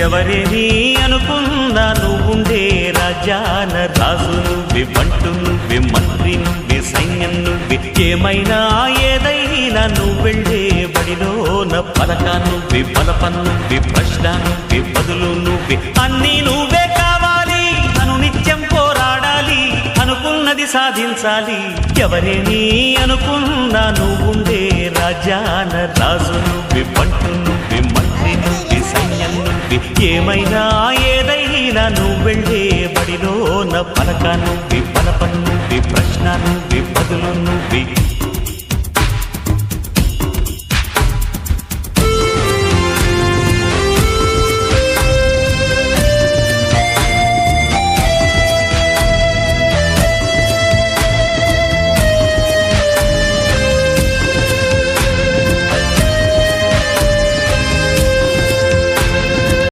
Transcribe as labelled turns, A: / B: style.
A: ఎవరేని అనుకున్నా నువ్వుండే రాజాన రాజు నువ్వే, బంటు నువ్వే, మంత్రి నువ్వే, సైన్యం నువ్వే, ఏమైనా ఏదైనా నువ్వెళ్ళే బడిలోన పలక నువ్వే, బలపం నువ్వే, ప్రశ్న నువ్వే, బదులు నువ్వే, అన్నీ నువ్వే కావాలి. అను నిత్యం పోరాడాలి, అనుకున్నది సాధించాలి. ఎవరేని అనుకున్నా నువ్వుండే రాజాన రాజు నువ్వే, బంటు నువ్వే, మంత్రి నువ్వే, సైన్యం నువ్వే, ఏమైనా ఏదైనా నువ్వెళ్ళే బడిలోన పలక నువ్వే, బలపం నువ్వే, ప్రశ్న నువ్వే, బదులు నువ్వే.